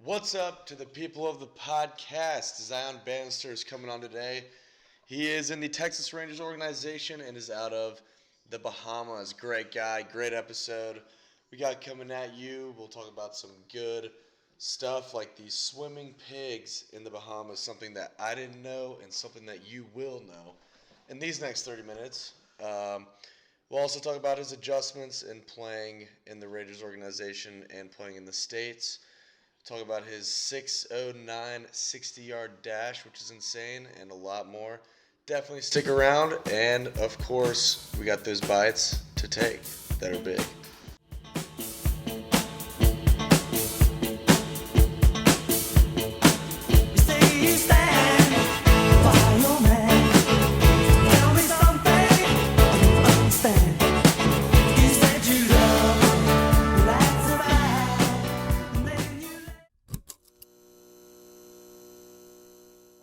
What's up to the people of the podcast? Zion Bannister is coming on today. He is in the Texas Rangers organization and is out of the Bahamas. Great guy, great episode. We got coming at you. We'll talk about some good stuff like these swimming pigs in the Bahamas, something that I didn't know and something that you will know in these next 30 minutes. We'll also talk about his adjustments in playing in the Rangers organization and playing in the States. Talk about his 6:09 60-yard dash, which is insane, and a lot more. Definitely stick around, and of course, we got those bites to take that are big.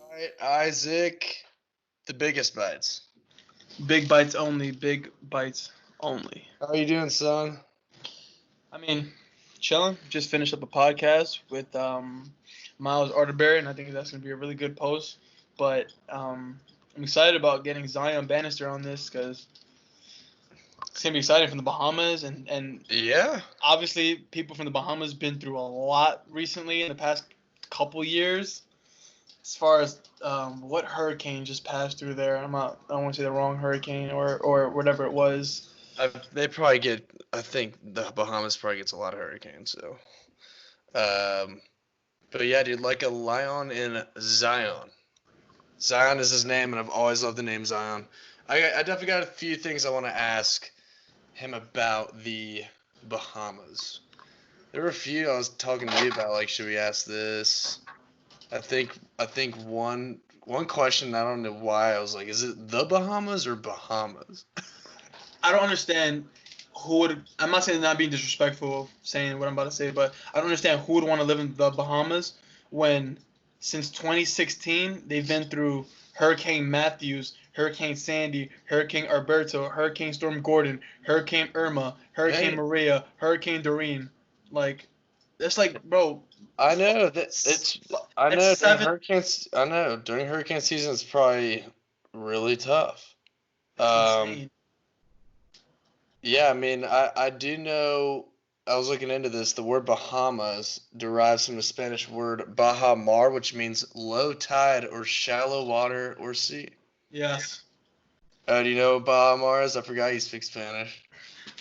All right, Isaac, the biggest bites. Big bites only. Big bites only. How are you doing, son? I mean, chilling. Just finished up a podcast with Miles Arterberry, and I think that's gonna be a really good post. But I'm excited about getting Zion Bannister on this because it's gonna be exciting from the Bahamas, and Yeah. obviously people from the Bahamas been through a lot recently in the past couple years. As far as what hurricane just passed through there, I don't want to say the wrong hurricane or whatever it was. They probably get, I think the Bahamas probably gets a lot of hurricanes, so. But yeah, dude, like a lion in Zion. Zion is his name, and I've always loved the name Zion. I definitely got a few things I want to ask him about the Bahamas. There were a few I was talking to you about, like, should we ask this? I think one question, I don't know why, I was like, is it the Bahamas or Bahamas? I don't understand who would. I'm not saying not being disrespectful of saying what I'm about to say, but I don't understand who would want to live in the Bahamas when since 2016 they've been through Hurricane Matthews, Hurricane Sandy, Hurricane Alberto, Hurricane Storm Gordon, Hurricane Irma, Hurricane Hey. Maria, Hurricane Doreen. Like, it's like, bro. I know that I know It's during seven. hurricanes. I know during hurricane season it's probably really tough. Um, Insane. yeah, I mean, I do know. I was looking into this. The word Bahamas derives from the Spanish word Baja Mar, which means low tide or shallow water or sea. Yes. Do you know what Baja Mar is? I forgot you speak Spanish.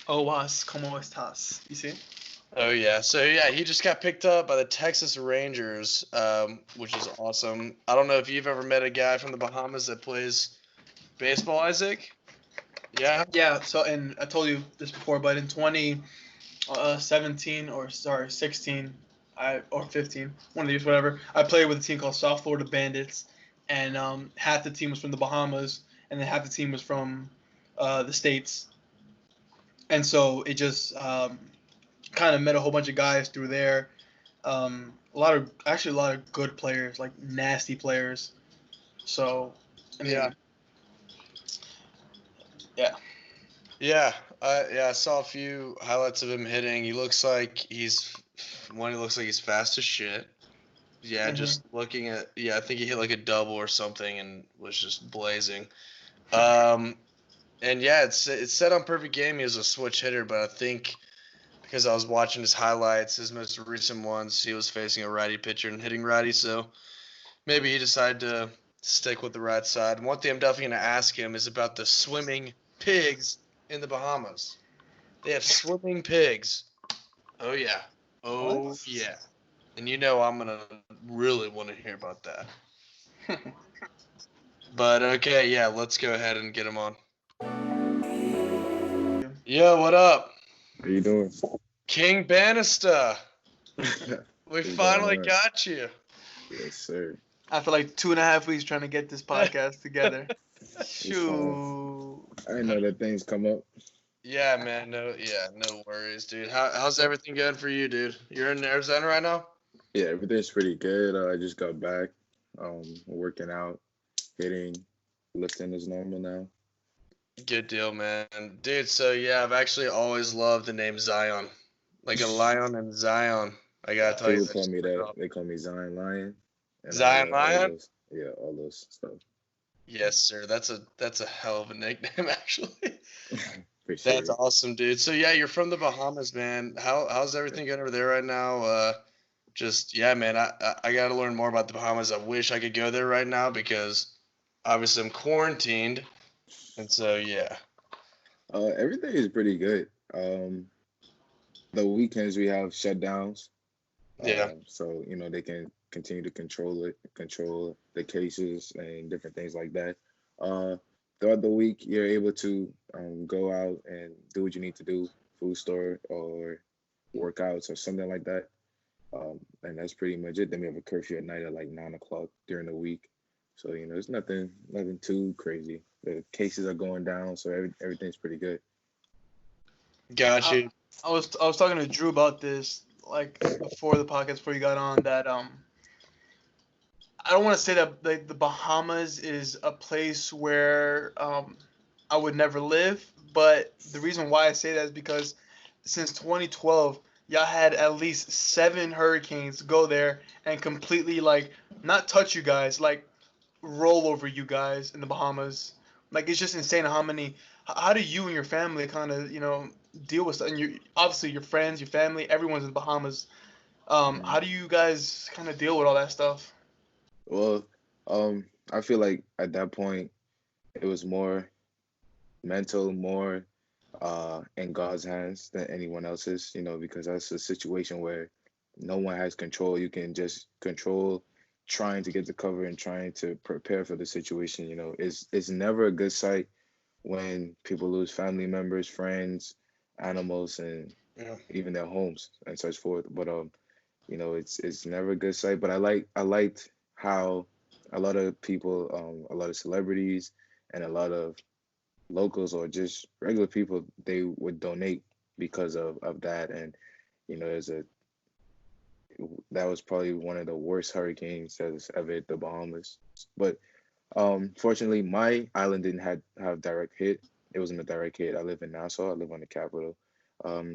Como estás? You see? Oh yeah, so yeah, he just got picked up by the Texas Rangers, which is awesome. I don't know if you've ever met a guy from the Bahamas that plays baseball, Isaac. Yeah. Yeah, so and I told you this before, but in 2017 or sorry 16, or 15, one of these whatever, I played with a team called South Florida Bandits, and half the team was from the Bahamas, and then half the team was from the States, and so it just kind of met a whole bunch of guys through there. A lot of good players, like nasty players. So I mean, Yeah. yeah. Yeah. I saw a few highlights of him hitting. He looks like he's fast as shit. Yeah, Mhm. just looking at I think he hit like a double or something and was just blazing. Um, and yeah, it's set on perfect game. He was a switch hitter, but I think because I was watching his highlights, his most recent ones, he was facing a righty pitcher and hitting righty, so maybe he decided to stick with the right side. And one thing I'm definitely going to ask him is about the swimming pigs in the Bahamas. They have swimming pigs. Oh, yeah. Oh, What? yeah. And you know I'm going to really want to hear about that. But, okay, yeah, let's go ahead and get him on. Yo, what up? How you doing? King Bannister. We What's finally going on? got you. Yes, sir. After like 2.5 weeks trying to get this podcast together. fine. Shoot. I didn't know that things come up. Yeah, man. No worries, dude. How's everything going for you, dude? You're in Arizona right now? Yeah, everything's pretty good. I just got back. Working out, hitting, lifting is normal now. Good deal, man. Dude, so yeah, I've actually always loved the name Zion. Like a lion and Zion. I gotta tell you People that. call Just me for that. real. They call me Zion Lion, and I Zion love all Lion. those. Yeah, all those stuff. Yes, sir. That's a hell of a nickname, actually. Appreciate That's it. awesome, dude. So yeah, you're from the Bahamas, man. How's everything going over there right now? Just yeah, man. I got to learn more about the Bahamas. I wish I could go there right now because obviously I'm quarantined, and so yeah, Everything is pretty good. The weekends we have shutdowns, yeah, so they can continue to control the cases and different things like that. Uh, Throughout the week, you're able to go out and do what you need to do, food store or workouts or something like that. And that's pretty much it. Then we have a curfew at night at like 9 o'clock during the week. So it's nothing too crazy. The cases are going down, so everything's pretty good. got I, you. I was talking to Drew about this like before the podcast before you got on that I don't want to say that the Bahamas is a place where I would never live, but the reason why I say that is because since 2012, y'all had at least 7 hurricanes go there and completely like not touch you guys, like roll over you guys in the Bahamas. Like it's just insane how many. How do you and your family kind of deal with stuff? And you obviously your friends, your family, everyone's in the Bahamas. Mhm. How do you guys kind of deal with all that stuff? Well, I feel like at that point it was more mental, more in God's hands than anyone else's, because that's a situation where no one has control. You can just control trying to get the cover and trying to prepare for the situation. It's never a good sight when people lose family members, friends, animals, and Yeah, even their homes and such forth. But it's never a good sight. But I liked how a lot of people, a lot of celebrities, and a lot of locals or just regular people, they would donate because of that. And there's a that was probably one of the worst hurricanes that's ever hit the Bahamas. But fortunately, my island didn't have direct hit. It wasn't a direct hit. I live in Nassau. I live on the capital.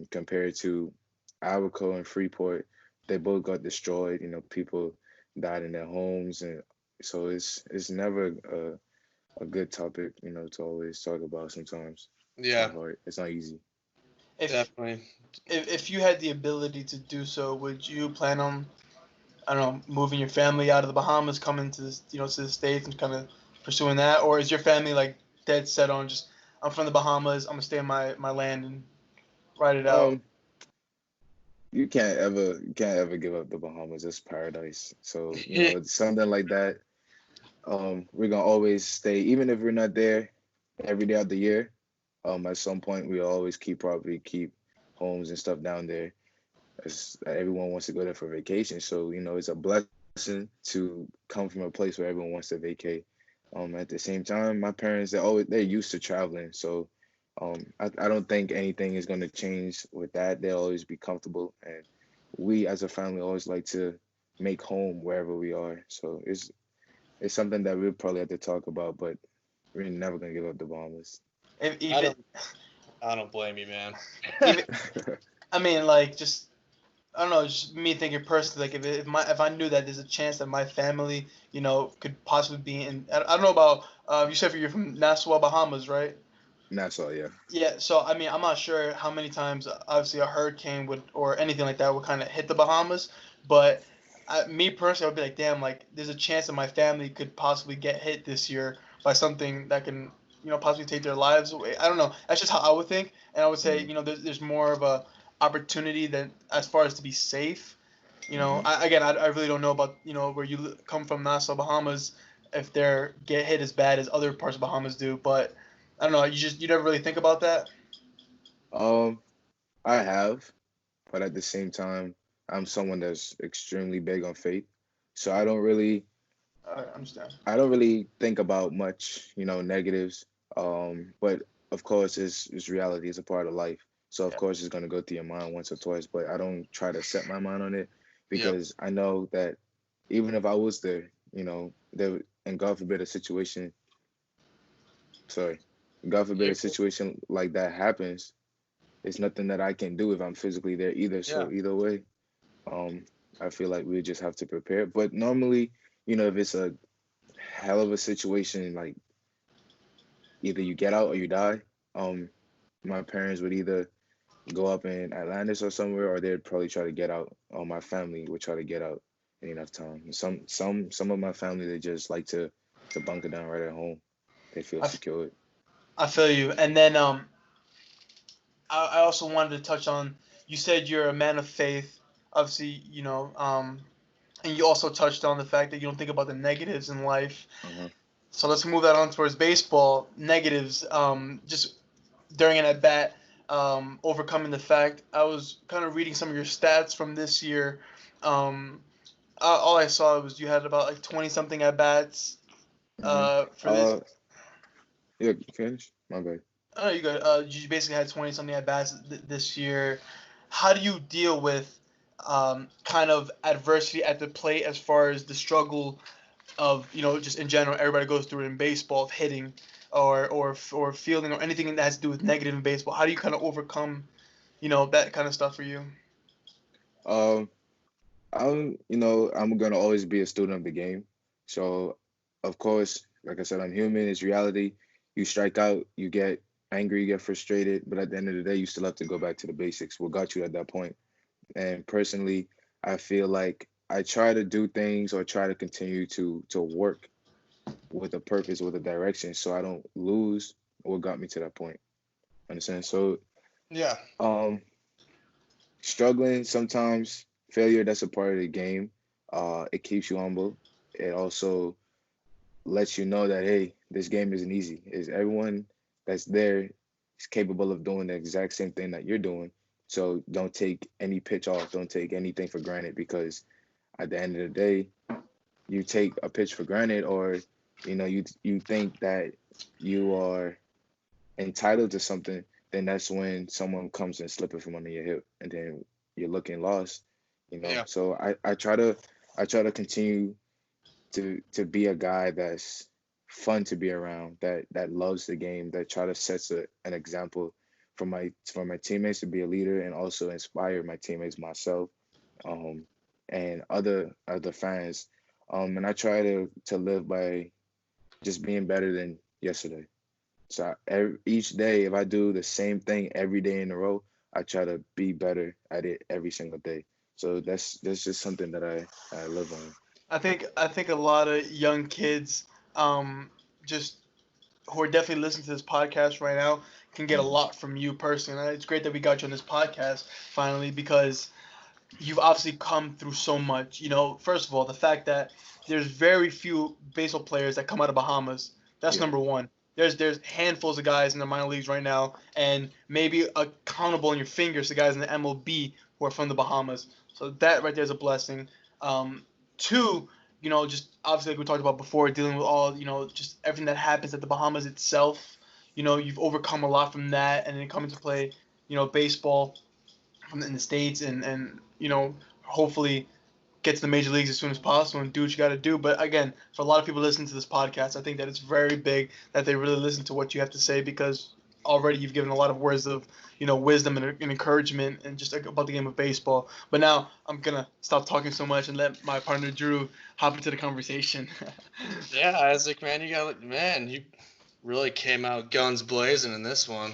Compared to Abaco and Freeport, they both got destroyed. People died in their homes, and so it's never a good topic, to always talk about. Sometimes it's yeah, not hard. It's not easy. If definitely. if you had the ability to do so, would you plan on I don't know moving your family out of the Bahamas, coming to this to the States and kind of pursuing that, or is your family like dead set on just I'm from the Bahamas, I'm gonna stay in my land and ride it out? Um, you can't ever give up the Bahamas. It's paradise. So it's something like that. We're gonna always stay, even if we're not there every day of the year. At some point we'll always keep homes and stuff down there, as everyone wants to go there for vacation. So it's a blessing to come from a place where everyone wants to vacate. At the same time, my parents they're used to traveling, so I don't think anything is going to change with that. They'll always be comfortable, and we as a family always like to make home wherever we are. So it's something that we'll probably have to talk about, but we're never gonna give up the Bahamas. If, I even don't I don't blame you, man. even I mean like just I don't know, just me thinking personally, like if I knew that there's a chance that my family, could possibly be in. I don't know about. You said you're from Nassau, Bahamas, right? Nassau, yeah. Yeah. So I mean, I'm not sure how many times, obviously, a hurricane would or anything like that would kind of hit the Bahamas, but me personally, I would be like, damn, like there's a chance that my family could possibly get hit this year by something that can, possibly take their lives away. I don't know. That's just how I would think, and I would say, Mm-hmm. there's more of a opportunity than as far as to be safe. Mm-hmm. I really don't know about where you come from, Nassau, Bahamas, if they're get hit as bad as other parts of Bahamas do. But I don't know. You never really think about that. Um, I have, but at the same time, I'm someone that's extremely big on faith. So I understand. I don't really think about much, negatives. But of course, it's reality. It's a part of life. So of Yeah. course, it's gonna go through your mind once or twice. But I don't try to set my mind on it Yep. because I know that even if I was there, there and God forbid a situation, sorry, God forbid You're a cool. situation like that happens, it's nothing that I can do if I'm physically there either. Yeah. So either way. Um, I feel like we just have to prepare. But normally, if it's a hell of a situation, like either you get out or you die, um, my parents would either go up in Atlantis or somewhere, or they'd probably try to get out. Or my family would try to get out in enough time. And some of my family they just like to bunker down right at home. They feel I, f- secure. I feel you. And then I also wanted to touch on. You said you're a man of faith. Obviously, and you also touched on the fact that you don't think about the negatives in life. Uh-huh. So let's move that on towards baseball. Negatives. Just during an at bat, overcoming the fact. I was kind of reading some of your stats from this year. Um, all I saw was you had about like 20 something at bats Hmm. for this. Yeah, finish. My bad. Oh, you got. You basically had 20 something at bats this year. How do you deal with kind of adversity at the plate as far as the struggle of just in general everybody goes through it in baseball of hitting or fielding or anything that has to do with negative in baseball? How do you kind of overcome that kind of stuff for you? Um, I'm gonna always be a student of the game. So, of course, like I said, I'm human. It's reality. You strike out, you get angry, you get frustrated, but at the end of the day, you still have to go back to the basics. What got you at that point? And personally, I feel like I try to do things or try to continue to work with a purpose, with a direction, so I don't lose what got me to that point. Understand? So, Yeah. um, struggling sometimes, failure, that's a part of the game. It keeps you humble. It also lets you know that hey, this game isn't easy. Is everyone that's there is capable of doing the exact same thing that you're doing. So don't take any pitch off. Don't take anything for granted because at the end of the day, you take a pitch for granted, or you think that you are entitled to something, then that's when someone comes and slip it from under your hip, and then you're looking lost. Yeah. So I try to continue to be a guy that's fun to be around, that loves the game, that try to set an example for my teammates to be a leader, and also inspire my teammates, myself, um, and other fans. And I try to live by just being better than yesterday. So each day, if I do the same thing every day in a row, I try to be better at it every single day. So that's just something that I live on. I think a lot of young kids, just who are definitely listening to this podcast right now, can get a Hmm. lot from you personally. And it's great that we got you on this podcast finally because you've obviously come through so much. First of all, the fact that there's very few baseball players that come out of Bahamas. That's Yeah. number one. There's handfuls of guys in the minor leagues right now, and maybe accountable on your fingers the guys in the MLB who are from the Bahamas. So that right there is a blessing. Two, just obviously like we talked about before, dealing with all just everything that happens at the Bahamas itself. You've overcome a lot from that, and then coming to play, baseball from in the states, and hopefully get to the major leagues as soon as possible and do what you got to do. But again, for a lot of people listening to this podcast, I think that it's very big that they really listen to what you have to say because already you've given a lot of words of wisdom and encouragement and just about the game of baseball. But now I'm gonna stop talking so much and let my partner Drew hop into the conversation. Yeah, Isaac, man, you really came out guns blazing in this one.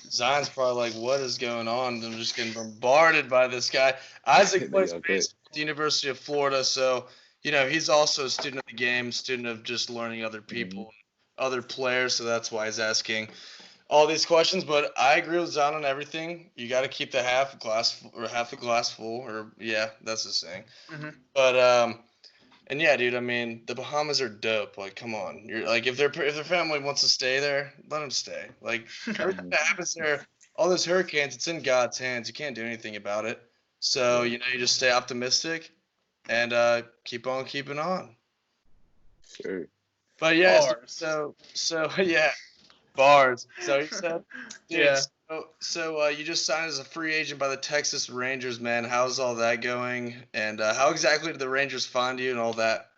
Zion's probably like, what is going on? I'm just getting bombarded by this guy. Isaac They plays all good. baseball at the University of Florida, so he's also a student of the game, student of just learning other Hmm. people, other players. So that's why he's asking all these questions. But I agree with Zion on everything. You got to keep the half the glass full, or yeah, that's the saying. Hmm. But and yeah, dude, I mean, the Bahamas are dope. Like, come on, you're like, if their family wants to stay there, let them stay. Like, everything Hmm. that happens there, all those hurricanes, it's in God's hands. You can't do anything about it. So Yeah. you just stay optimistic and keep on keeping on. Sure. But yes, Bars. so yeah, bars. So you said, dude. Yeah. So you just signed as a free agent by the Texas Rangers, man. How's all that going? And how exactly did the Rangers find you and all that?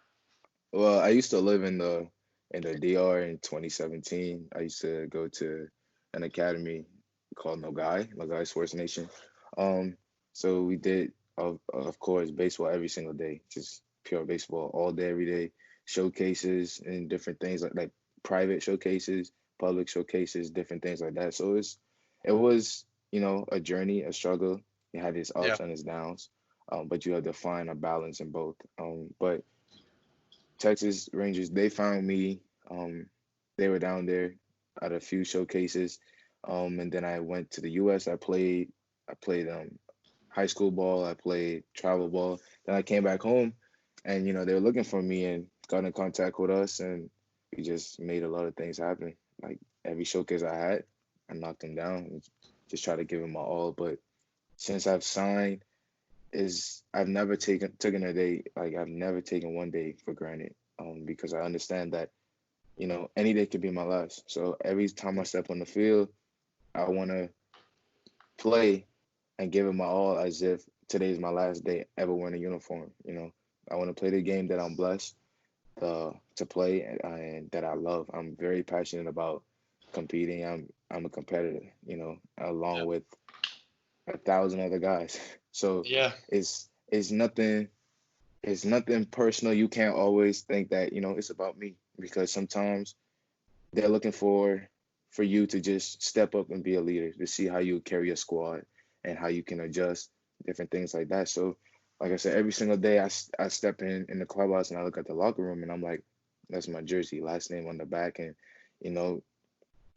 Well, I used to live in the DR in 2017. I used to go to an academy called Nogai Sports Nation. Um, so we did. of course, baseball every single day, just pure baseball all day, every day. Showcases and different things like private showcases, public showcases, different things like that. So it was a journey, a struggle. It had its Yeah. ups and its downs, but you have to find a balance in both. But Texas Rangers, they found me. They were down there at a few showcases, and then I went to the U.S. I played high school ball. I played travel ball. Then I came back home, and they were looking for me and got in contact with us, and we just made a lot of things happen. Like every showcase I had, I knocked them down. And just try to give them my all. But since I've signed, is I've never taken a day. Like I've never taken one day for granted. Because I understand that any day could be my last. So every time I step on the field, I want to play and give it my all as if today's my last day ever wearing a uniform. I want to play the game that I'm blessed to play and that I love. I'm very passionate about competing. I'm a competitor, along with 1,000 other guys. So Yeah. it's nothing. It's nothing personal. You can't always think that it's about me because sometimes they're looking for you to just step up and be a leader to see how you carry a squad and how you can adjust different things like that. So, like I said, every single day I step in the clubhouse and I look at the locker room and I'm like, that's my jersey, last name on the back, and you know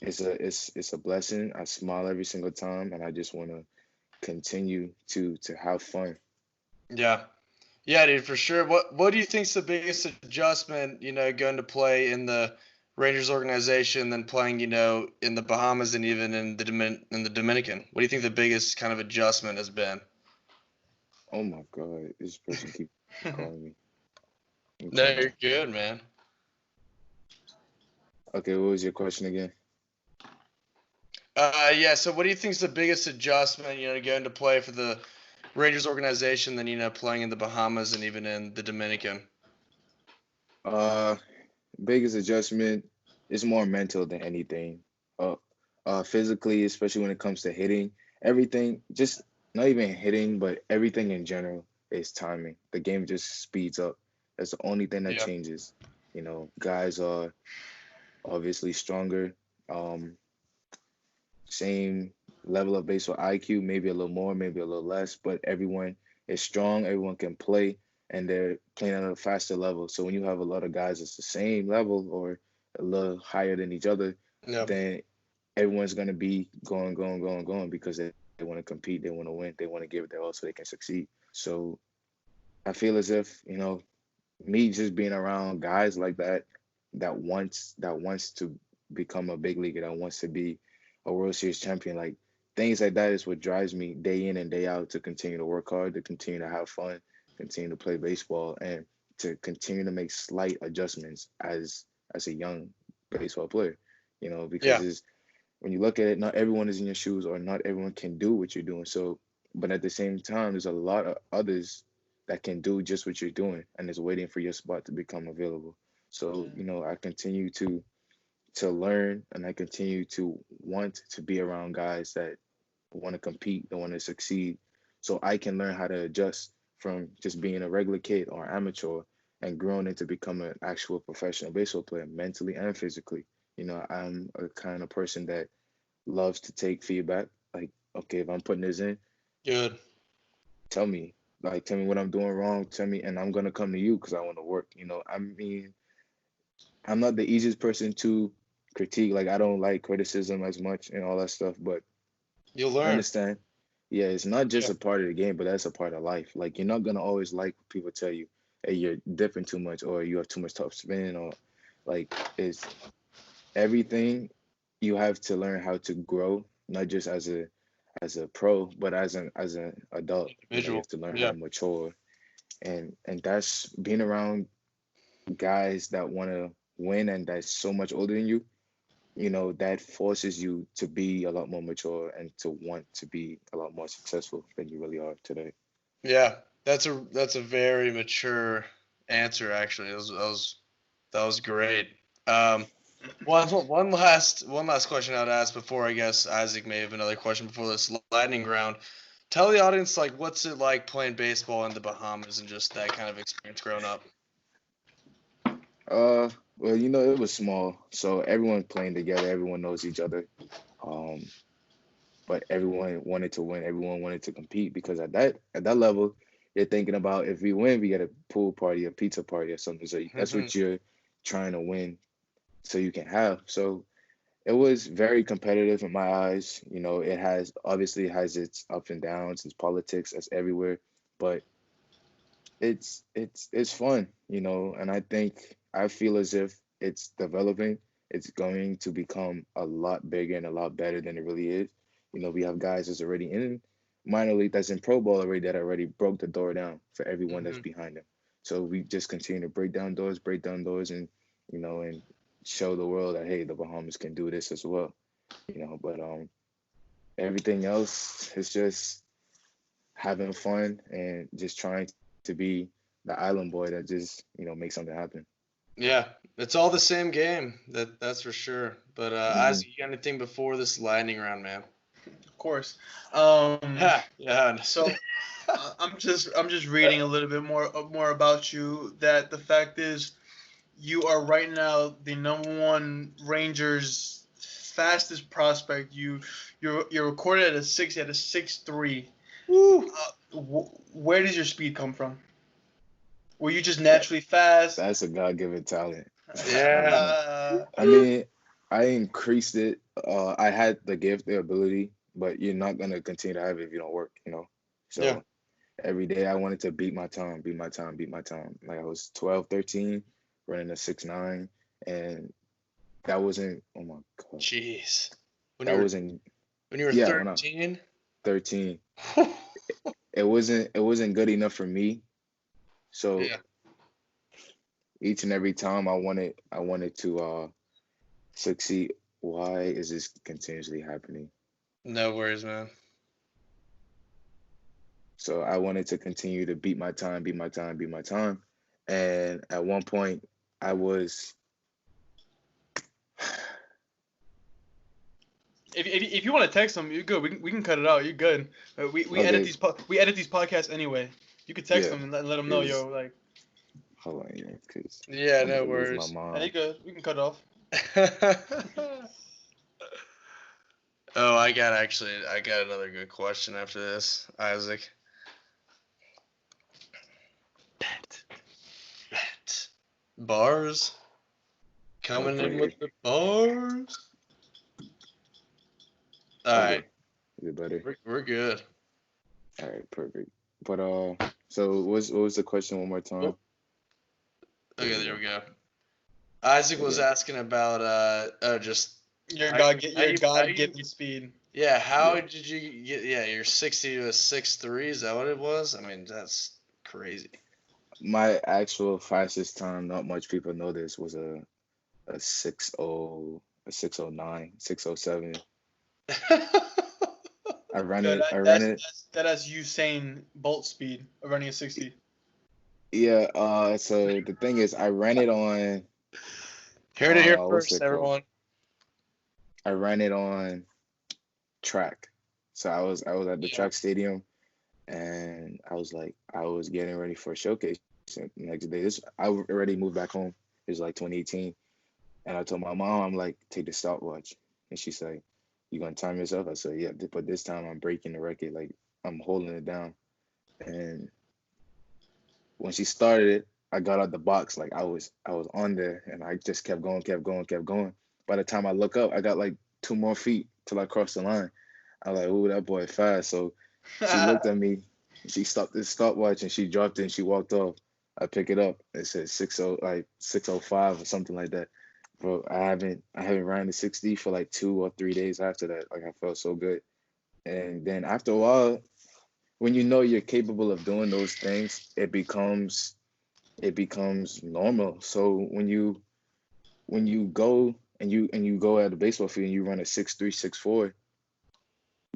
it's a blessing. I smile every single time, and I just want to continue to have fun. Yeah. Yeah, dude, for sure. What do you think's the biggest adjustment, going to play in the Rangers organization than playing, in the Bahamas and even in the Dominican? What do you think the biggest kind of adjustment has been? Oh my God, this person keep calling me. Let me No, call you're him. good, man. Okay, what was your question again? Yeah. So, what do you think's the biggest adjustment, going to play for the Rangers organization than playing in the Bahamas and even in the Dominican? Uh, Biggest adjustment is more mental than anything. Uh, Physically, especially when it comes to hitting, everything, just not even hitting, but everything in general is timing. The game just speeds up. That's the only thing that Yeah. changes. Guys are obviously stronger. Um, Same level of baseball IQ, maybe a little more, maybe a little less, but everyone is strong. Everyone can play, and they're playing at a faster level. So when you have a lot of guys that's the same level or a little higher than each other, Yeah. then everyone's gonna be going, going, going, going because they want to compete, they want to win, they want to give it their all so they can succeed. So I feel as if me just being around guys like that that wants to become a big leaguer, that wants to be a World Series champion, like things like that is what drives me day in and day out to continue to work hard, to continue to have fun, continue to play baseball, and to continue to make slight adjustments as a young baseball player. Because Yeah. is when you look at it, not everyone is in your shoes or not everyone can do what you're doing. So, but at the same time, there's a lot of others that can do just what you're doing and is waiting for your spot to become available. So, I continue to learn and I continue to want to be around guys that want to compete, that want to succeed, so I can learn how to adjust from just being a regular kid or amateur and growing into become an actual professional baseball player mentally and physically. I'm a kind of person that loves to take feedback. Like, okay, if I'm putting this in, Good. tell me. Like, tell me what I'm doing wrong. Tell me, and I'm gonna come to you because I want to work. I mean, I'm not the easiest person to critique. Like, I don't like criticism as much and all that stuff. But You'll I learn. understand. Yeah, it's not just Yeah. a part of the game, but that's a part of life. Like, you're not gonna always like when people tell you, "Hey, you're dipping too much," or "You have too much top spin," or like it's everything. You have to learn how to grow, not just as a pro, but as an adult. You Individual. have to learn how Yeah. to mature, and that's being around guys that want to win and that's so much older than you. That forces you to be a lot more mature and to want to be a lot more successful than you really are today. Yeah. That's a very mature answer. Actually, that was great. Um, one last question I'd ask before I guess Isaac may have another question before this lightning round. Tell the audience, like, what's it like playing baseball in the Bahamas and just that kind of experience growing up? Well, you know, it was small, so everyone playing together, everyone knows each other. Um, but everyone wanted to win, everyone wanted to compete because at that level, you're thinking about if we win, we get a pool party, a pizza party, or something. So that's what you're trying to win, so you can have. So it was very competitive in my eyes. You know, it has obviously has its ups and downs, its politics, as everywhere, but it's fun, you know, and I feel as if it's developing. It's going to become a lot bigger and a lot better than it really is. You know, we have guys that's already in minor league, that's in pro ball already, that already broke the door down for everyone that's Hmm. behind them. So we just continue to break down doors, and and show the world that hey, the Bahamas can do this as well. You know, but everything else is just having fun and just trying to be the island boy that just make something happen. Yeah, it's all the same game. That's for sure. But Hmm. Isaac, you got anything before this lightning round, man? Of course. Ha, yeah. So I'm just reading a little bit more about you. That the fact is, you are right now the number one Rangers fastest prospect. You're recorded at a 6'3". Woo. Where does your speed come from? Were you just naturally fast? That's a God-given talent. Yeah. um, I mean, I increased it. I had the gift, the ability, but you're not gonna continue to have it if you don't work. Yeah. So every day I wanted to beat my time, beat my time, beat my time. Like I was 12, 13, running a 6'9", and that wasn't. Oh my God, Jeez. When you that were wasn't. when you were Yeah, when I 13. 13, it wasn't good enough for me. So Yeah. each and every time I wanted to succeed. Why is this continuously happening? No worries, man. So I wanted to continue to beat my time, beat my time, beat my time. And at one point, I was, If you want to text them, you're good. We can cut it out. You're good. We edit okay, these podcasts anyway. You could text yeah, them and let them know, because, yo, like, hold on, yeah, because Yeah, I'm no about to lose my worries. hey, you mom. good. We can cut it off. Oh, I got another good question after this, Isaac. Bet. Bet. Bars? Coming in with Okay, the bars? Alright, okay, is it better? we're good. All right, perfect. But so what was the question one more Oh, time? There okay, we there go. we go. Isaac was Okay, asking about just how Your God you given speed. yeah, how yeah. did you get you're 60 to a 6'3", is that what it was? I mean, that's crazy. My actual fastest time, not much people know this, was a 6:0, a 6:09, 6:07. I ran Yo, it. that I ran that's it. that's that has Usain Bolt speed of running a 60. Yeah. So the thing is, I ran it Heard it on here what's first, it called? everyone. I ran it on track. So I was at the Yeah. track stadium, and I was getting ready for a showcase. And next day, I already moved back home. It was like 2018, and I told my mom, I'm like, take the stopwatch, and she's like, you gonna time yourself? I said, yeah, but this time I'm breaking the record. Like I'm holding it down. And when she started it, I got out the box like I was on there, and I just kept going, kept going, kept going. By the time I look up, I got like 2 more feet till I crossed the line. I was like, "Ooh, that boy fast." So she looked at me, she stopped the stopwatch, and she dropped it, and she walked off. I pick it up. It said 60, like 6:05 or something like that. Bro, I haven't ran the 60 for like 2 or 3 days after that. Like I felt so good. And then after a while, when you know you're capable of doing those things, it becomes normal. So when you go and you go at the baseball field and you run a 6'3", 6'4",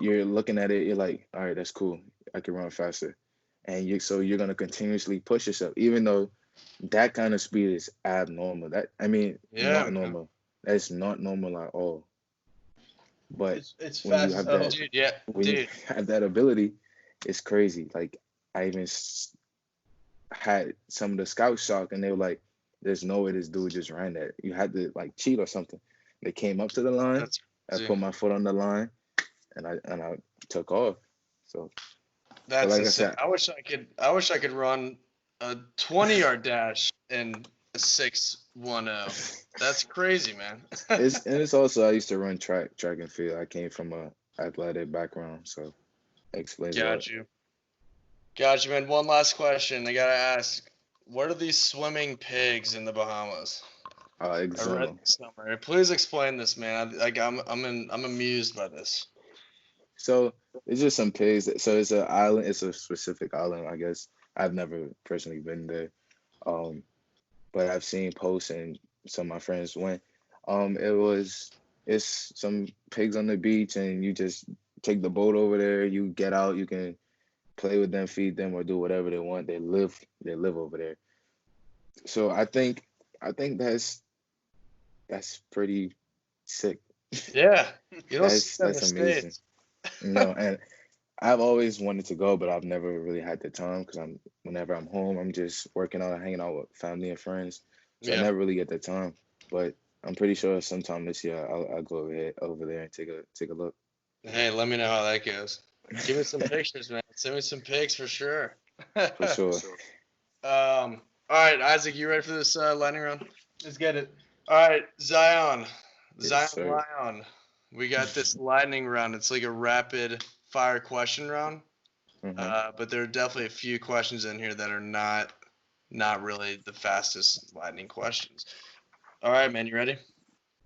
you're looking at it, you're like, all right, that's cool. I can run faster. And you're gonna continuously push yourself, even though that kind of speed is abnormal. I mean, Yeah, not man. normal. That's not normal at all. But It's when you fast as have hell. that Dude, yeah, when you dude. have that ability, it's crazy. Like I even had some of the scouts shocked, and they were like, "There's no way this dude just ran that. You had to like cheat or something." They came up to the line. That's I crazy. put my foot on the line, and I took off. So, but That's like I insane. said, I wish I could run a 20-yard dash in a 6:10. That's crazy, man. it's also I used to run track and field. I came from a athletic background, so that explains a lot. Got you. Got you, man. One last question. I gotta ask, what are these swimming pigs in the Bahamas? I read Exono. this somewhere. Please explain this, man. I'm amused by this. So it's just some pigs. So it's an island. It's a specific island, I guess. I've never personally been there, um, but I've seen posts and some of my friends went. It's some pigs on the beach, and you just take the boat over there. You get out. You can play with them, feed them, or do whatever they want. They live over there. So I think that's pretty sick. Yeah, you don't see that in the That's amazing. States. And I've always wanted to go, but I've never really had the time because whenever I'm home, I'm just working out, hanging out with family and friends. So I Yeah. never really get the time. But I'm pretty sure sometime this year I'll go over there and take a look. Hey, let me know how that goes. Give me some pictures, man. Send me some pics for sure. For sure. All right, Isaac, you ready for this lightning round? Let's get it. All right, Zion, Yes, sir. Lion. We got this lightning round. It's like a rapid fire question round. But there are definitely a few questions in here that are not really the fastest lightning questions. All right, man, you ready?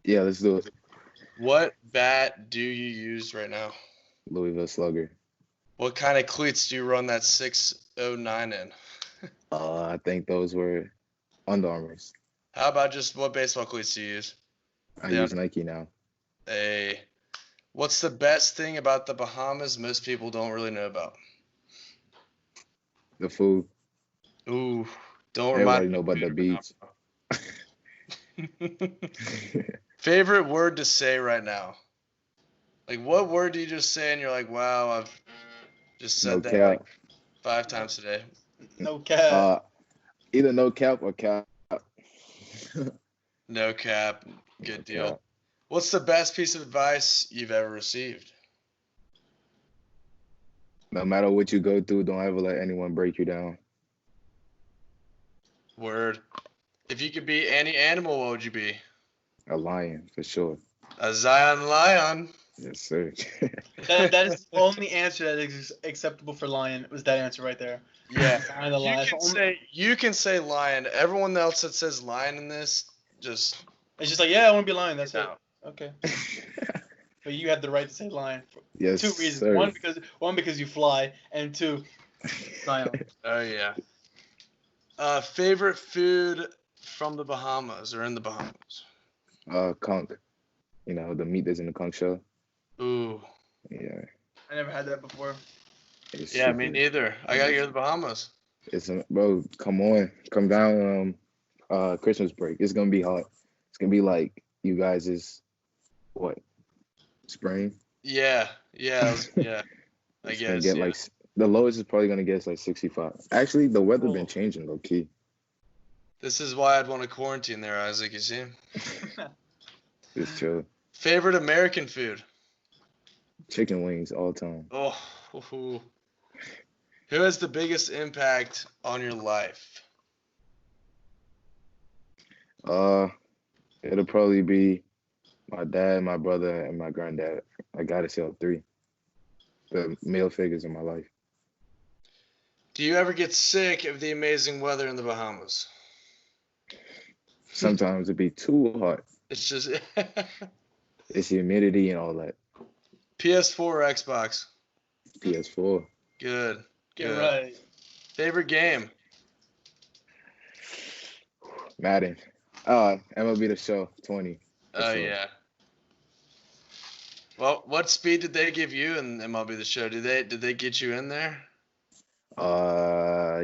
Yeah, let's do it. What bat do you use right now? Louisville Slugger. What kind of cleats do you run that 609 in? I think those were Under Armours. How about just what baseball cleats do you use? I Yeah. use Nike now. Hey, what's the best thing about the Bahamas most people don't really know about? The food. Ooh, don't Everybody remind me know of about the food beach. right now. Favorite word to say right now? Like, what word do you just say and you're like, wow, I've just No said that like cap. 5 times today. No cap. Either no cap or cap. No cap. Good No deal. cap. What's the best piece of advice you've ever received? No matter what you go through, don't ever let anyone break you down. Word. If you could be any animal, what would you be? A lion, for sure. A Zion lion. Yes, sir. That is the only answer that is acceptable for lion. Was that answer right there? Yeah. Lion the lion. You can say lion. Everyone else that says lion in this, just It's just like, yeah, I want to be lion. That's no. it. Okay. But you have the right to say lion for Yes, 2 reasons. sir. One because you fly, and 2, Zion. Oh yeah. Favorite food from the Bahamas or in the Bahamas? Conch. You know, the meat that's in the conch shell. Ooh. Yeah. I never had that before. It's Yeah, me super. neither. I gotta go to the Bahamas. Bro, come on. Come down Christmas break. It's gonna be hot. It's gonna be like you guys is what? Spring? Yeah. Yeah. Yeah. I It's gonna guess. get Yeah. like the lowest is probably gonna get like 65. Actually, the weather been Cool. changing low key. This is why I'd want to quarantine there, Isaac. You see. Just chill. Favorite American food? Chicken wings all time. Oh. Who has the biggest impact on your life? It'll probably be my dad, my brother, and my granddad. I gotta say all 3. The male figures in my life. Do you ever get sick of the amazing weather in the Bahamas? Sometimes it be too hot. It's just It's humidity and all that. PS4 or Xbox? PS4. Good. Get Good. right. Favorite game? Madden. MLB The Show 20. Oh sure. yeah. Well, what speed did they give you in MLB The Show? Did they get you in there?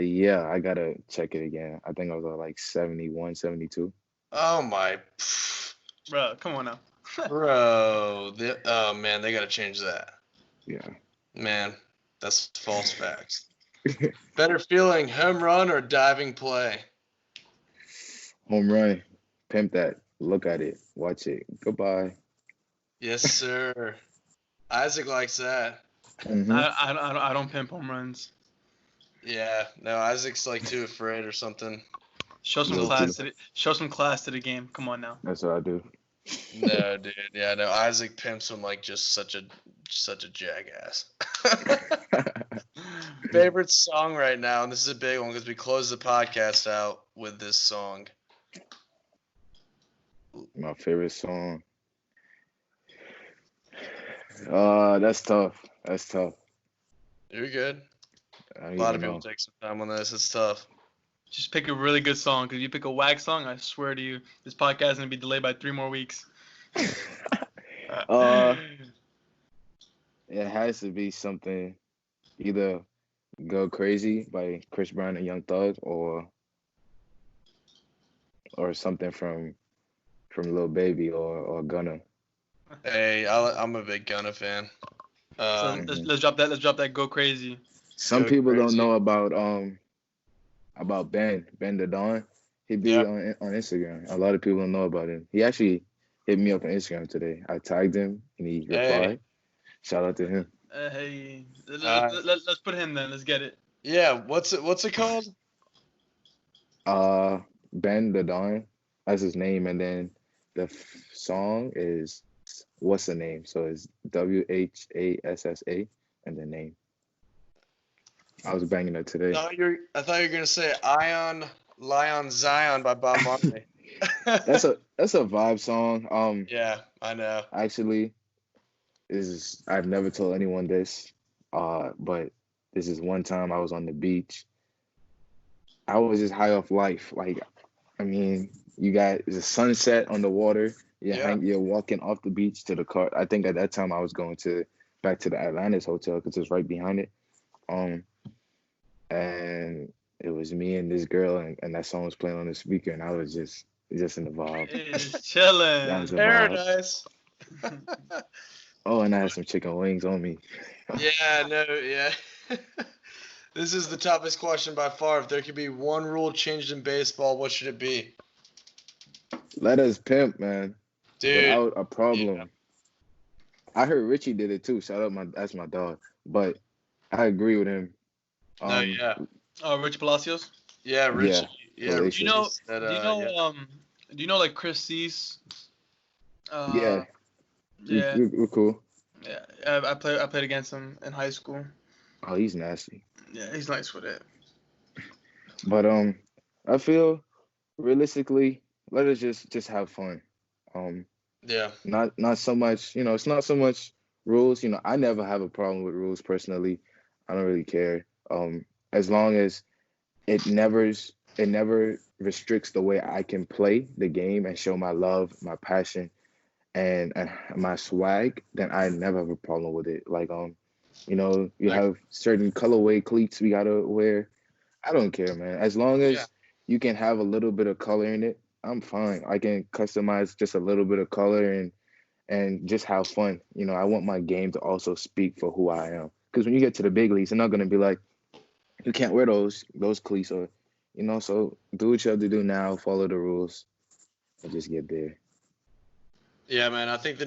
Yeah, I gotta check it again. I think I was at like 71, 72. Oh my, Bro, come on now. bro. Oh man, they gotta change that. Yeah. Man, That's false facts. Better feeling, home run or diving play? Home run. Pimp that. Look at it. Watch it. Goodbye. Yes, sir. Isaac likes that. Mm-hmm. I don't pimp home runs. Yeah, no, Isaac's like too afraid or something. Show some Little class too. to the show some class to the game. Come on now. That's what I do. No, dude. Yeah, no. Isaac pimps him like just such a jackass. Favorite song right now, and this is a big one because we closed the podcast out with this song. My favorite song. That's tough. That's tough. You're good. I don't A lot even of people know. take some time on this. It's tough. Just pick a really good song. Cause if you pick a whack song, I swear to you, this podcast is gonna be delayed by 3 more weeks. uh, it has to be something either "Go Crazy" by Chris Brown and Young Thug, or something from Lil Baby or Gunna. Hey, I'm a big Gunna fan. So let's drop that. Let's drop that. Go crazy. Some Go people don't Crazy. know about Ben the Don. He be Yeah. on Instagram. A lot of people don't know about him. He actually hit me up on Instagram today. I tagged him and he replied. Shout out to him. Hey, let's put him then. Let's get it. Yeah, what's it called? Ben the Don. That's his name, and then the song is What's the Name? So it's WHASSA and the name. I was banging it today. I thought you were gonna say Ion Lion Zion by Bob Marley. That's a vibe song. Yeah, I know. Actually, I've never told anyone this, but this is one time I was on the beach. I was just high off life. Like, I mean, you got the sunset on the water. You're walking off the beach to the car. I think at that time I was going back to the Atlantis hotel because it's right behind it. And it was me and this girl, and that song was playing on the speaker, and I was just in the vibe. It's chilling. That was the vibe. Paradise. Oh, and I had some chicken wings on me. Yeah, no, yeah. This is the toughest question by far. If there could be one rule changed in baseball, what should it be? Let us pimp, man. Dude. Without a problem. Yeah. I heard Richie did it too. Shout out that's my dog. But I agree with him. No, yeah. Oh, Rich Palacios. Yeah, Richie. Yeah. Do Do you know like Chris Cease? Yeah. Yeah. We're cool. Yeah. I played against him in high school. Oh, he's nasty. Yeah, he's nice with it. But I feel realistically, let us just have fun. Yeah. Not so much, it's not so much rules. I never have a problem with rules personally. I don't really care. As long as it never restricts the way I can play the game and show my love, my passion, and my swag, then I never have a problem with it. Like you have certain colorway cleats we gotta wear. I don't care, man. As long as you can have a little bit of color in it, I'm fine. I can customize just a little bit of color and just have fun. I want my game to also speak for who I am. Because when you get to the big leagues, they're not gonna be like, you can't wear those cleats, or so do what you have to do now, follow the rules, and just get there. Yeah, man. I think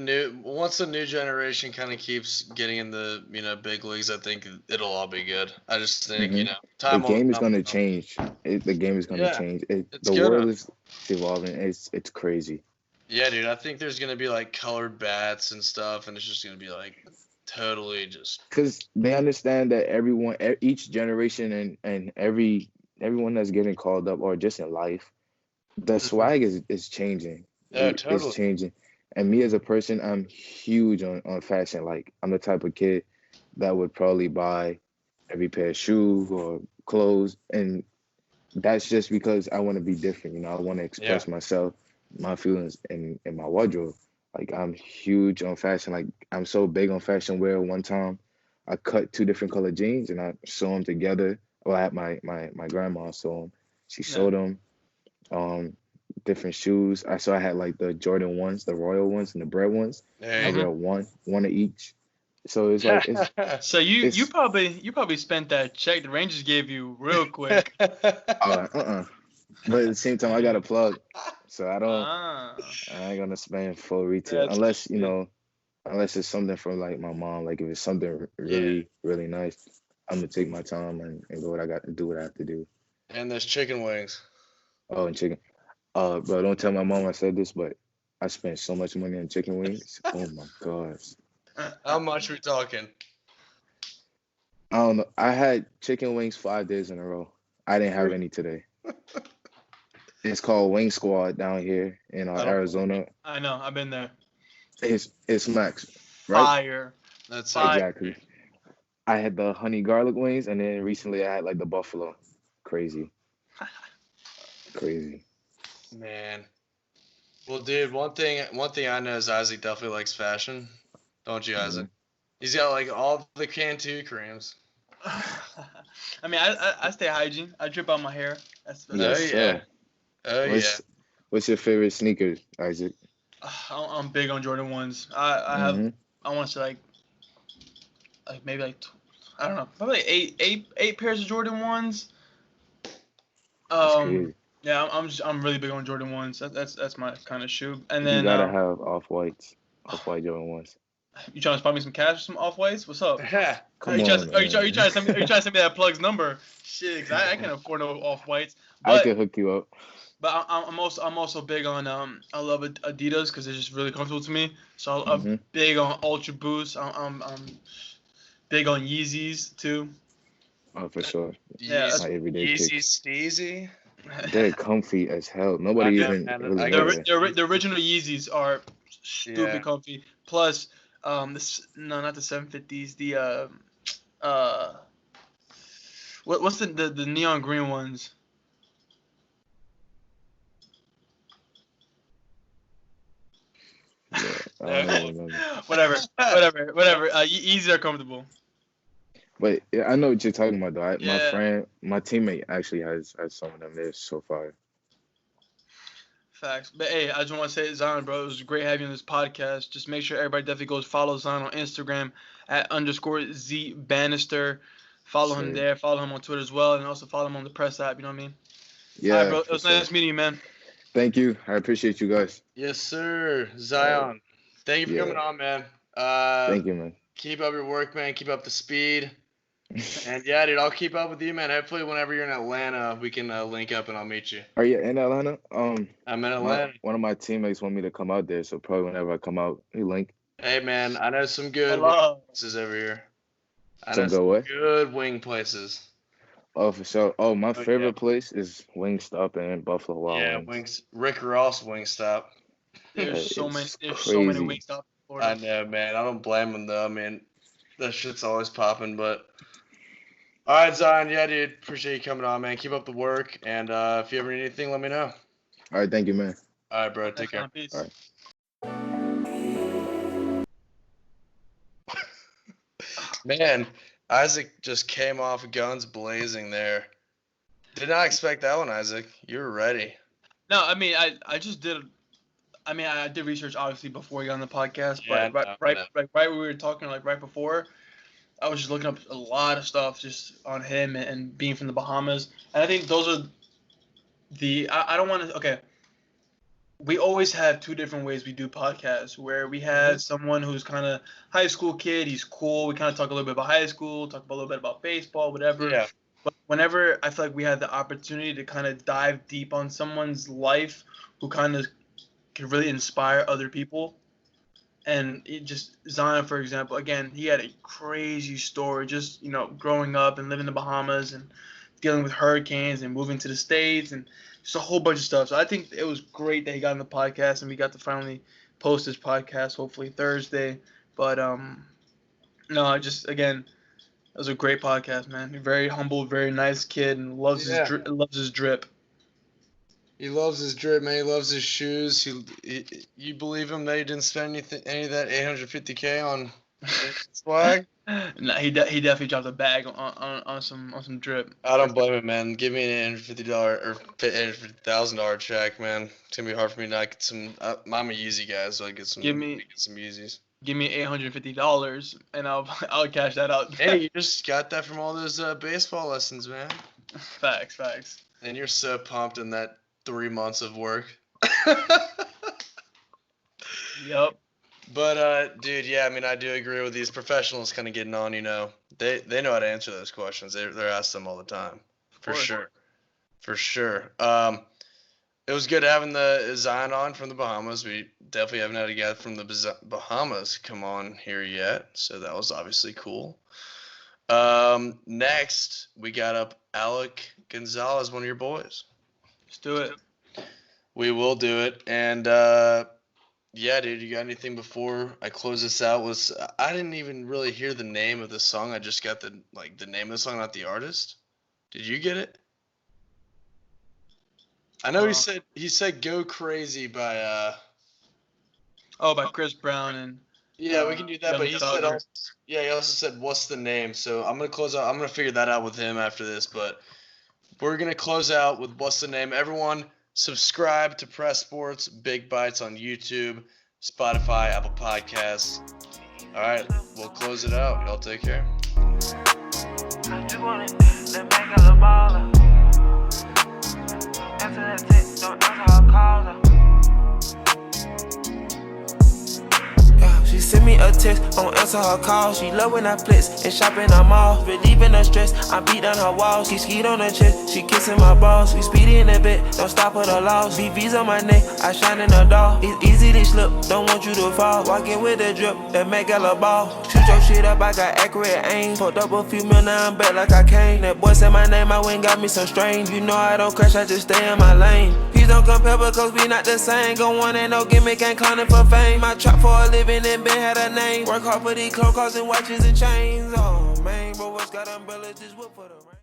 once the new generation kind of keeps getting in the big leagues, I think it'll all be good. I just think time. The game is going to change. The game is going to change. The world is evolving. It's crazy. Yeah, dude. I think there's going to be like colored bats and stuff, and it's just going to be like totally just because they understand that each generation and everyone that's getting called up or just in life, the swag is changing. Yeah, totally. It's changing. And me as a person, I'm huge on fashion. Like, I'm the type of kid that would probably buy every pair of shoes or clothes. And that's just because I want to be different. I want to express myself, my feelings in my wardrobe. Like, I'm huge on fashion. Like, I'm so big on fashion where one time I cut 2 different color jeans and I sew them together. Well, I had my grandma sew them. She sewed them. Different shoes. I had like the Jordan ones, the Royal ones, and the Bread ones. I wear one of each. So it's like So you it's probably spent that check the Rangers gave you real quick. But at the same time, I got a plug, so Ah, I ain't gonna spend full retail That's unless good. unless it's something from like my mom. Like if it's something Yeah. really nice, I'm gonna take my time and do what I got to do what I have to do. And there's chicken wings. Oh, and chicken. Bro, don't tell my mom I said this, but I spent so much money on chicken wings. Oh my gosh. How much we talking? I don't know. I had chicken wings 5 days in a row. I didn't have any today. It's called Wing Squad down here in I don't. Arizona. I know. I've been there. It's max, right? Fire. That's Fire. Exactly. I had the honey garlic wings, and then recently I had like the buffalo. Crazy, crazy. man. Well, dude, one thing I know is Isaac definitely likes fashion. Don't you, Isaac? Mhm. He's got like all the Cantu creams. I mean, I stay hygiene. I drip out my hair. That's Yes, Oh yeah. sir. Oh yeah. What's your favorite sneakers, Isaac? I'm big on Jordan ones. I have Mm-hmm. I want to say like maybe I don't know, probably like eight pairs of Jordan ones. That's crazy. Yeah, I'm really big on Jordan ones. That's my kind of shoe. And You then gotta have off white Jordan ones. you trying to spot me some cash for some off whites? What's up? Come on, Are you man. trying to send me? Are you trying to send me that plug's number? Shit, 'cause I can't afford no off whites. I But could hook you up. I'm also big on I love Adidas because they're just really comfortable to me. So I'm Mm-hmm. big on Ultra Boost. I'm big on Yeezys too. Oh, for sure. Yeah, My everyday Yeezy kicks. Steezy. They're comfy as hell. I Nobody know, even man. really I know got that. the original Yeezys are yeah. stupid comfy. Plus, no, not the 750s. Uh, what's the neon green ones? Yeah, I don't even remember. whatever. Yeezys are comfortable. But yeah, I know what you're talking about, though. Yeah. My teammate actually has some of them. They're so fire. Facts. But hey, I just want to say, Zion, bro, it was great having you on this podcast. Just make sure everybody definitely goes follow Zion on Instagram at _Z Bannister. Follow him So there. Follow him on Twitter as well, and also follow him on the press app. You know what I mean? All right, yeah, bro. It for was sure. nice meeting you, man. Thank you. I appreciate you guys. Yes, sir. All right. Zion. Thank you for Yeah. coming on, man. Thank you, man. Keep up your work, man. Keep up the speed. And yeah, dude, I'll keep up with you, man. Hopefully, whenever you're in Atlanta, we can link up and I'll meet you. Are you in Atlanta? I'm in Atlanta. One of my teammates want me to come out there, so probably whenever I come out, we link. Hey, man, I know some good Hello. wing places over here. I Some know go some what? good wing places. Oh, for sure. Oh, my Oh, favorite yeah. place is Wingstop and Buffalo Wild Yeah, Wings. wings. Rick Ross Wingstop. There's so many. It's There's so many crazy. wing stops in I Florida. know, man. I don't blame him though. I mean, that shit's always popping. But all right, Zion. Yeah, dude. Appreciate you coming on, man. Keep up the work. And if you ever need anything, let me know. All right, thank you, man. All right, bro. Take care. Peace. All right. Man, Isaac just came off guns blazing there. Did not expect that one, Isaac. You were ready. No, I mean, I just did. I mean, I did research obviously before you got on the podcast, Yeah, but I right, know. right when we were talking, like right before, I was just looking up a lot of stuff just on him and being from the Bahamas, and I think those are I don't want to. Okay, we always have two different ways we do podcasts, where we have someone who's kind of high school kid, he's cool, we kind of talk a little bit about high school, talk a little bit about baseball, whatever. Yeah. But whenever I feel like we have the opportunity to kind of dive deep on someone's life who kind of can really inspire other people. And it just Zion, for example, again, he had a crazy story, just growing up and living in the Bahamas and dealing with hurricanes and moving to the States and just a whole bunch of stuff. So I think it was great that he got on the podcast and we got to finally post this podcast, hopefully Thursday. But no, just again, it was a great podcast, man. Very humble, very nice kid, and loves loves his drip. He loves his drip, man. He loves his shoes. You believe him that he didn't spend any of that $850K on swag? No, he definitely dropped a bag on some drip. I don't blame him, man. Give me an $850 or $850,000 check, man. It's gonna be hard for me not to get some. I'm a Yeezy guy, so I get some. Give me get some Yeezys. give me $850 and I'll cash that out. Hey, you just got that from all those baseball lessons, man. Facts. And you're so pumped in that 3 months of work. Yep. But dude, yeah, I mean, I do agree with these professionals kind of getting on. They know how to answer those questions. They're asked them all the time, for sure. It was good having the Zion on from the Bahamas. We definitely haven't had a guy from the Bahamas come on here yet, so that was obviously cool. Next, we got up Alec Gonzalez, one of your boys. Let's do it. We will do it. And yeah, dude, you got anything before I close this out? I didn't even really hear the name of the song. I just got the name of the song, not the artist. Did you get it? I know he said "Go Crazy" by by Chris Brown and yeah, we can do that. Young But he Thug. he also said, "What's the name?" So I'm gonna close out. I'm gonna figure that out with him after this. But we're gonna close out with "What's the Name." Everyone, subscribe to Press Sports Big Bites on YouTube, Spotify, Apple Podcasts. All right, we'll close it out. Y'all take care. She send me a text, don't answer her call. She love when I flex and shop in her mall. Relieving her stress, I beat down her walls. She skied on her chest, she kissing my balls. We speedy in the bed, don't stop at the loss. VV's on my neck, I shine in the dark. It's easy to slip, don't want you to fall. Walking with a drip, that make a ball. Shoot your shit up, I got accurate aim. Fucked up a few mil, now I'm back like I came. That boy said my name, I went got me some strain. You know I don't crash, I just stay in my lane. Please don't compare because we not the same. Go on, ain't no gimmick, ain't clowning for fame. I trap for a living and been had a name. Work hard for these clothes, cars and watches and chains. Oh man, bro, what's got umbrellas, just whip for the rain.